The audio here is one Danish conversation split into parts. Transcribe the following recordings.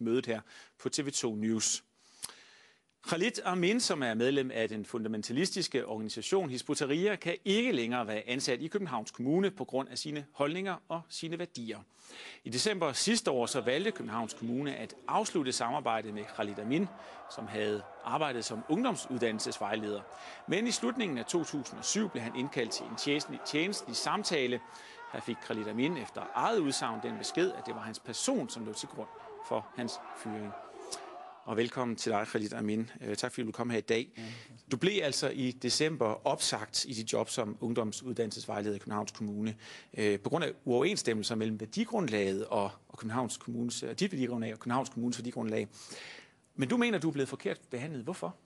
mødet her på TV2 News. Khalid Amin, som er medlem af den fundamentalistiske organisation Hizb ut-Tahrir, kan ikke længere være ansat i Københavns Kommune på grund af sine holdninger og sine værdier. I december sidste år så valgte Københavns Kommune at afslutte samarbejdet med Khalid Amin, som havde arbejdet som ungdomsuddannelsesvejleder. Men i slutningen af 2007 blev han indkaldt til en tjenestelig samtale. Her fik Khalid Amin efter eget udsagn den besked, at det var hans person, som lå til grund for hans fyring. Og velkommen til dig, Khalid Amin. Tak fordi du kom her i dag. Du blev altså i december opsagt i dit job som ungdomsuddannelsesvejleder i Københavns Kommune på grund af uoverensstemmelser mellem værdigrundlaget og Københavns Kommunes, dit værdigrundlag og Københavns Kommunes værdigrundlag. Men du mener, du er blevet forkert behandlet. Hvorfor?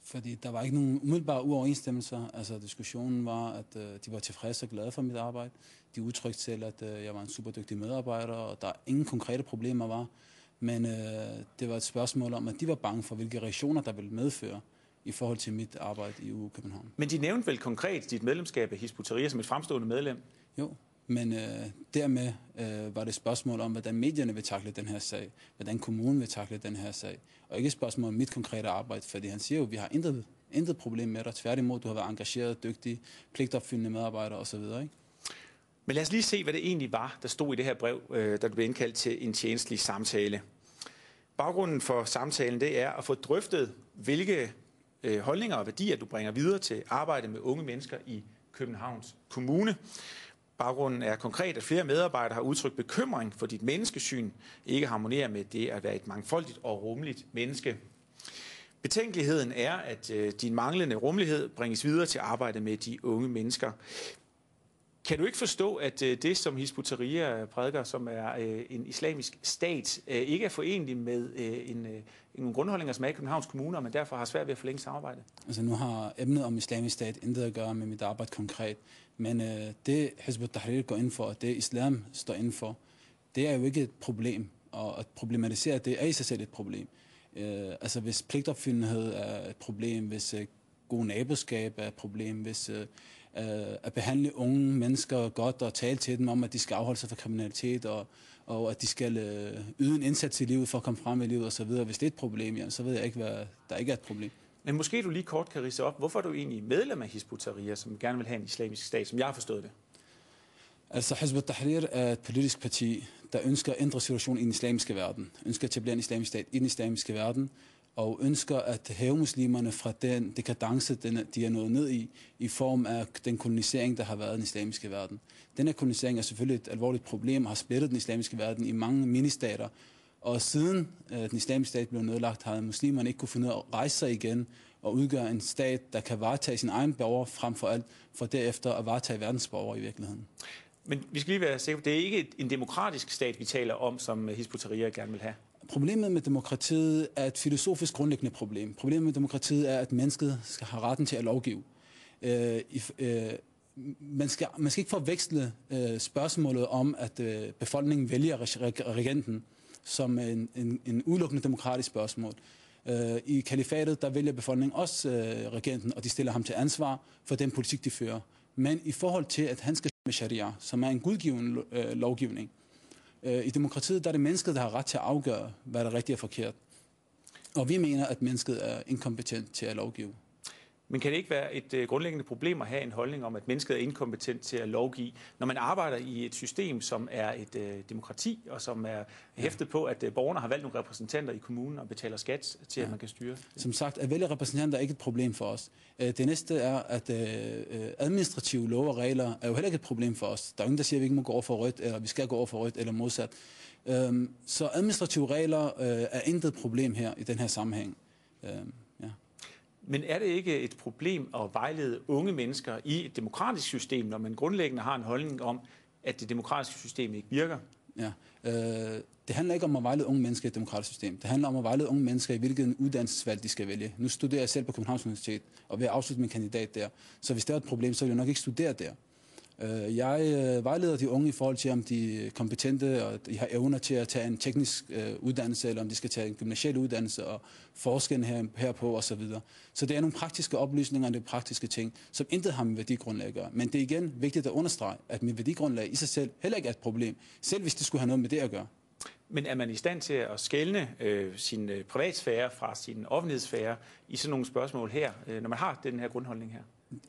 Fordi der var ikke nogen umiddelbare uoverensstemmelser. Altså diskussionen var, at de var tilfredse og glade for mit arbejde. De udtrykte selv, at jeg var en super dygtig medarbejder, og der ingen konkrete problemer var. Men det var et spørgsmål om, at de var bange for, hvilke reaktioner der ville medføre i forhold til mit arbejde i UU København. Men de nævnte vel konkret dit medlemskab af Hizb ut-Tahrir som et fremstående medlem? Jo, men dermed var det et spørgsmål om, hvordan medierne vil takle den her sag, hvordan kommunen vil takle den her sag, og ikke et spørgsmål om mit konkrete arbejde, fordi han siger jo, at vi har intet problem med dig. Tværtimod, du har været engageret, dygtig, pligtopfyldende medarbejder osv., ikke? Men lad os lige se, hvad det egentlig var, der stod i det her brev, da du blev indkaldt til en tjenestelig samtale. Baggrunden for samtalen, det er at få drøftet, hvilke holdninger og værdier, du bringer videre til arbejde med unge mennesker i Københavns Kommune. Baggrunden er konkret, at flere medarbejdere har udtrykt bekymring for dit menneskesyn, ikke harmonerer med det at være et mangfoldigt og rummeligt menneske. Betænkeligheden er, at din manglende rummelighed bringes videre til arbejde med de unge mennesker. Kan du ikke forstå, at det, som Hizb ut-Tahrir prædiker, som er en islamisk stat, ikke er forenlig med nogle grundholdninger, som er i Københavns Kommune, og man derfor har svært ved at forlænge samarbejdet? Altså nu har emnet om islamisk stat intet at gøre med mit arbejde konkret, men det Hizb ut-Tahrir går ind for, og det islam står inden for, det er jo ikke et problem, og at problematisere det er i sig selv et problem. Altså hvis pligtopfyldenhed er et problem, hvis god naboskab er et problem, hvis at behandle unge mennesker godt og tale til dem om, at de skal afholde sig fra kriminalitet og at de skal yde en indsats i livet for at komme frem i livet osv. Hvis det er et problem, ja, så ved jeg ikke, hvad der ikke er et problem. Men måske du lige kort kan ridse op, hvorfor er du egentlig medlem af Hizb ut-Tahrir, som gerne vil have en islamisk stat, som jeg har forstået det? Altså Hizb ut-Tahrir er et politisk parti, der ønsker at ændre situationen i den islamiske verden, ønsker at etablere en islamisk stat i den islamiske verden, og ønsker at hæve muslimerne fra den dekadence, de er nået ned i form af den kolonisering, der har været i den islamiske verden. Den her kolonisering er selvfølgelig et alvorligt problem og har splittet den islamiske verden i mange ministater. Og siden den islamiske stat blev nedlagt, har muslimerne ikke kunne finde ud af at rejse sig igen og udgøre en stat, der kan varetage sin egen borger frem for alt, for derefter at varetage verdens borgere i virkeligheden. Men vi skal lige være sikre på, det er ikke en demokratisk stat, vi taler om, som Hizb ut-Tahrir gerne vil have. Problemet med demokratiet er et filosofisk grundlæggende problem. Problemet med demokratiet er, at mennesket skal have retten til at lovgive. Man skal ikke forveksle spørgsmålet om, at befolkningen vælger regenten som en udelukkende demokratisk spørgsmål. I kalifatet, der vælger befolkningen også regenten, og de stiller ham til ansvar for den politik, de fører. Men i forhold til, at han skal med sharia, som er en gudgiven lovgivning, i demokratiet der er det mennesket, der har ret til at afgøre, hvad der er rigtigt og forkert. Og vi mener, at mennesket er inkompetent til at lovgive. Men kan det ikke være et grundlæggende problem at have en holdning om, at mennesket er inkompetent til at lovgive, når man arbejder i et system, som er et demokrati, og som er hæftet på, at borgerne har valgt nogle repræsentanter i kommunen og betaler skat til, at man kan styre? Som sagt, at vælge repræsentanter er ikke et problem for os. Det næste er, at administrative love og regler er jo heller ikke et problem for os. Der er ingen, der siger, at vi ikke må gå over for rødt, eller vi skal gå over for rødt, eller modsat. Så administrative regler er intet problem her i den her sammenhæng. Men er det ikke et problem at vejlede unge mennesker i et demokratisk system, når man grundlæggende har en holdning om, at det demokratiske system ikke virker? Ja, det handler ikke om at vejlede unge mennesker i et demokratisk system. Det handler om at vejlede unge mennesker i hvilken uddannelsesvalg de skal vælge. Nu studerer jeg selv på Københavns Universitet og vil afslutte min kandidat der. Så hvis det er et problem, så vil jeg nok ikke studere der. Jeg vejleder de unge i forhold til, om de er kompetente og de har evner til at tage en teknisk uddannelse, eller om de skal tage en gymnasial uddannelse og forske herpå osv. Så det er nogle praktiske oplysninger og det er praktiske ting, som intet har med værdigrundlag at gøre. Men det er igen vigtigt at understrege, at mit værdigrundlag i sig selv heller ikke er et problem, selv hvis det skulle have noget med det at gøre. Men er man i stand til at skelne sin privatsfære fra sin offentlighedssfære i sådan nogle spørgsmål her, når man har den her grundholdning her?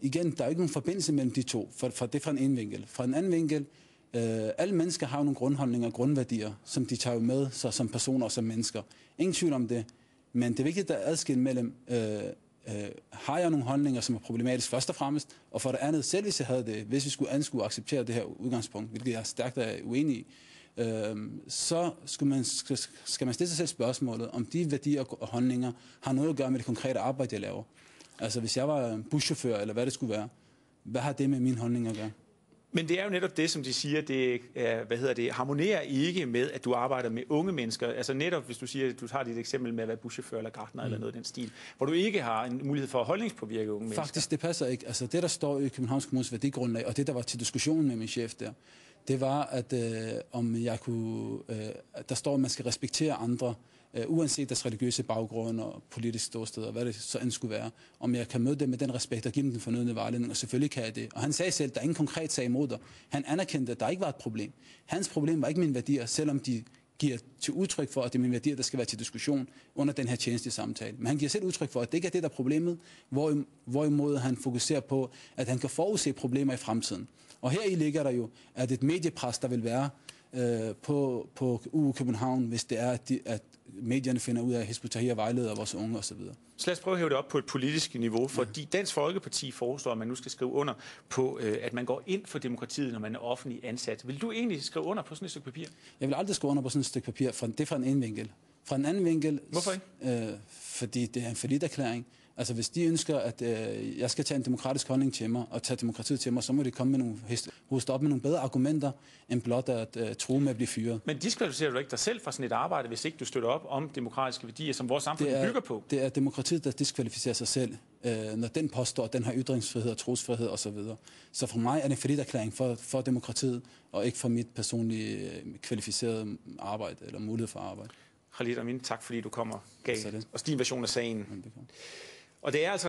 Igen, der er ikke nogen forbindelse mellem de to, for det er fra en ene vinkel. Fra en anden vinkel, alle mennesker har nogle grundholdninger og grundværdier, som de tager med sig som personer og som mennesker. Ingen tvivl om det, men det er vigtigt at adskille mellem, har jeg nogle holdninger, som er problematiske først og fremmest, og for det andet, selv hvis jeg havde det, hvis vi skulle anskue og acceptere det her udgangspunkt, hvilket jeg er stærkt uenig i, så skal man stille sig selv spørgsmålet, om de værdier og holdninger har noget at gøre med det konkrete arbejde, jeg laver. Altså hvis jeg var buschauffør, eller hvad det skulle være, hvad har det med min holdning at gøre? Men det er jo netop det, som de siger, det harmonerer ikke med, at du arbejder med unge mennesker. Altså netop, hvis du siger, at du tager dit eksempel med at være buschauffør eller gartner eller noget i den stil, hvor du ikke har en mulighed for at holdningspåvirke unge mennesker. Faktisk, det passer ikke. Altså det, der står i Københavns Kommunes værdigrundlag, og det, der var til diskussionen med min chef der, det var, at om jeg kunne, der står, at man skal respektere andre, uanset deres religiøse baggrund og politisk ståsted, og hvad det så end skulle være. Om jeg kan møde dem med den respekt og give dem den fornødne vejledning, og selvfølgelig kan jeg det. Og han sagde selv, at der er ingen konkret sag imod dig. Han anerkendte, at der ikke var et problem. Hans problem var ikke mine værdier, selvom de giver til udtryk for, at det er mine værdier, der skal være til diskussion under den her tjenestlige samtale. Men han giver selv udtryk for, at det ikke er det, der er problemet, hvorimod han fokuserer på, at han kan forudse problemer i fremtiden. Og her i ligger der jo, at et mediepres, der vil være på UU København, hvis det er, at medierne finder ud af, at Hizb ut-Tahrir vejleder vores unge osv. Så lad os prøve at hæve det op på et politisk niveau, fordi Dansk Folkeparti foreslår, at man nu skal skrive under på, at man går ind for demokratiet, når man er offentlig ansat. Vil du egentlig skrive under på sådan et stykke papir? Jeg vil aldrig skrive under på sådan et stykke papir, det er fra en ene vinkel. Fra en anden vinkel... Hvorfor ikke? Fordi det er en falliterklæring. Altså hvis de ønsker, at jeg skal tage en demokratisk holdning til mig, og tage demokratiet til mig, så må de komme med hoste op med nogle bedre argumenter, end blot at true med at blive fyret. Men diskvalificerer du ikke dig selv fra sådan et arbejde, hvis ikke du støtter op om demokratiske værdier, som vores samfund bygger på? Det er demokratiet, der diskvalificerer sig selv, når den påstår, at den har ytringsfrihed og trosfrihed osv. Så for mig er det en falliterklæring for demokratiet, og ikke for mit personlige kvalificerede arbejde eller mulighed for arbejde. Khalid Amin, tak fordi du kommer og gav os din version af sagen. Og det er altså